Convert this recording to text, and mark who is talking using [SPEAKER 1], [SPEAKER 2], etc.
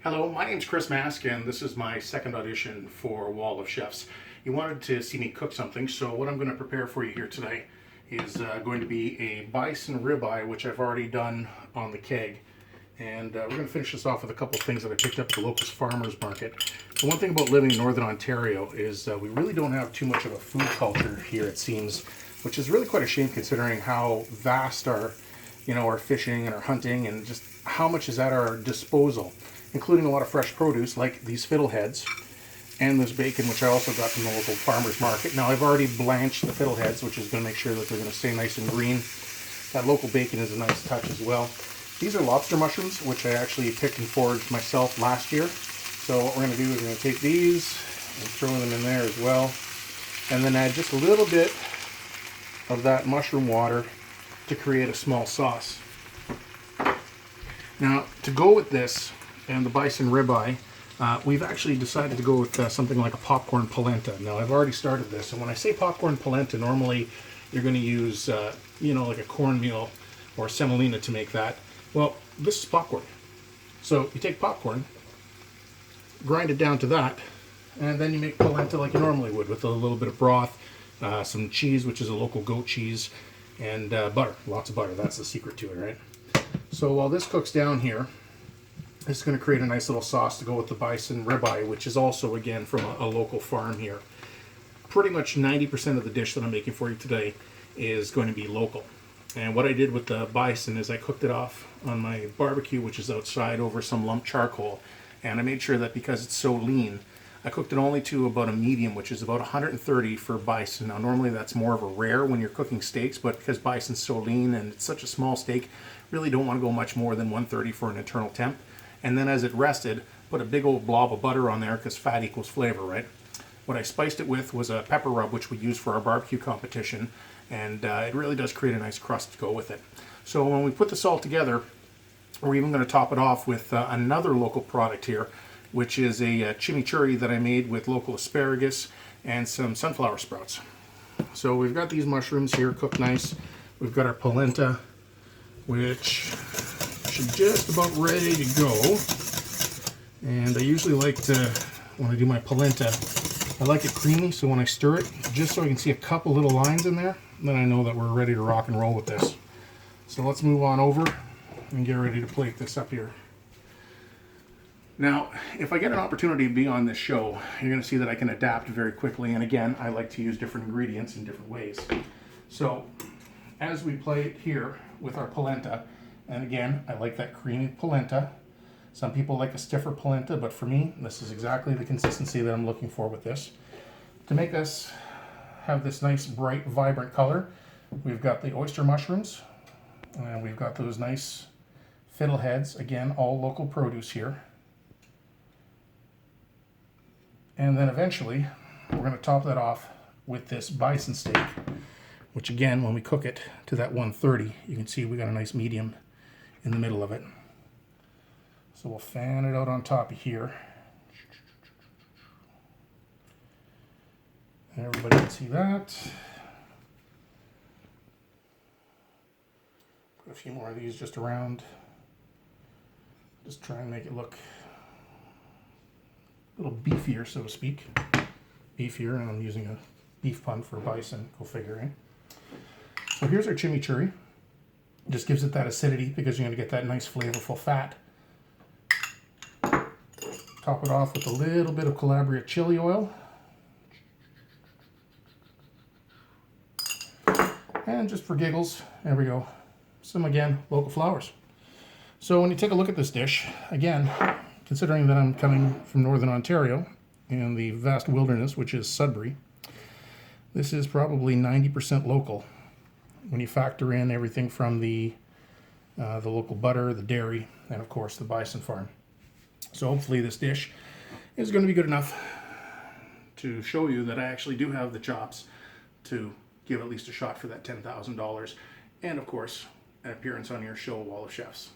[SPEAKER 1] Hello, my name's Chris Mask, and this is my second audition for Wall of Chefs. You wanted to see me cook something, so what I'm going to prepare for you here today is going to be a bison ribeye, which I've already done on the keg. And we're going to finish this off with a couple of things that I picked up at the local farmers market. The one thing about living in Northern Ontario is we really don't have too much of a food culture here, it seems, which is really quite a shame considering how vast our fishing and our hunting and just how much is at our disposal, including a lot of fresh produce like these fiddleheads and this bacon, which I also got from the local farmers market. Now I've already blanched the fiddleheads, which is going to make sure that they're going to stay nice and green. That local bacon is a nice touch as well. These are lobster mushrooms, which I actually picked and foraged myself last year. So what we're going to do is we're going to take these and throw them in there as well, and then add just a little bit of that mushroom water to create a small sauce. Now, to go with this and the bison ribeye, we've actually decided to go with something like a popcorn polenta. Now, I've already started this, and when I say popcorn polenta, normally you're going to use, like a cornmeal or semolina to make that. Well, this is popcorn. So you take popcorn, grind it down to that, and then you make polenta like you normally would with a little bit of broth, some cheese, which is a local goat cheese, and butter, lots of butter. That's the secret to it, right? So while this cooks down here, it's going to create a nice little sauce to go with the bison ribeye, which is also, again, from a local farm here. Pretty much 90% of the dish that I'm making for you today is going to be local. And what I did with the bison is I cooked it off on my barbecue, which is outside, over some lump charcoal. And I made sure that because it's so lean, I cooked it only to about a medium, which is about 130 for bison. Now, normally that's more of a rare when you're cooking steaks, but because bison's so lean and it's such a small steak, really don't want to go much more than 130 for an internal temp. And then as it rested, put a big old blob of butter on there because fat equals flavor, right? What I spiced it with was a pepper rub, which we use for our barbecue competition, and it really does create a nice crust to go with it. So when we put this all together, we're even going to top it off with another local product here, which is a chimichurri that I made with local asparagus and some sunflower sprouts. So we've got these mushrooms here cooked nice. We've got our polenta, which should just about ready to go. And I usually like to, when I do my polenta, I like it creamy, so when I stir it, just so I can see a couple little lines in there, then I know that we're ready to rock and roll with this. So let's move on over and get ready to plate this up here. Now, if I get an opportunity to be on this show, you're going to see that I can adapt very quickly, and again, I like to use different ingredients in different ways. So, as we plate here with our polenta, and again, I like that creamy polenta. Some people like a stiffer polenta, but for me, this is exactly the consistency that I'm looking for with this. To make us have this nice, bright, vibrant color, we've got the oyster mushrooms, and we've got those nice fiddleheads, again, all local produce here. And then eventually, we're going to top that off with this bison steak, which again, when we cook it to that 130, you can see we got a nice medium in the middle of it. So we'll fan it out on top of here. Everybody can see that. Put a few more of these just around. Just try and make it look a little beefier, so to speak. Beefier, and I'm using a beef pun for bison, go figure, eh? So here's our chimichurri. Just gives it that acidity because you're going to get that nice flavorful fat. Top it off with a little bit of Calabria chili oil. And just for giggles, there we go. Some, again, local flowers. So when you take a look at this dish, again, considering that I'm coming from Northern Ontario and the vast wilderness, which is Sudbury, this is probably 90% local when you factor in everything from the local butter, the dairy, and of course the bison farm. So hopefully this dish is going to be good enough to show you that I actually do have the chops to give at least a shot for that $10,000, and of course an appearance on your show, Wall of Chefs.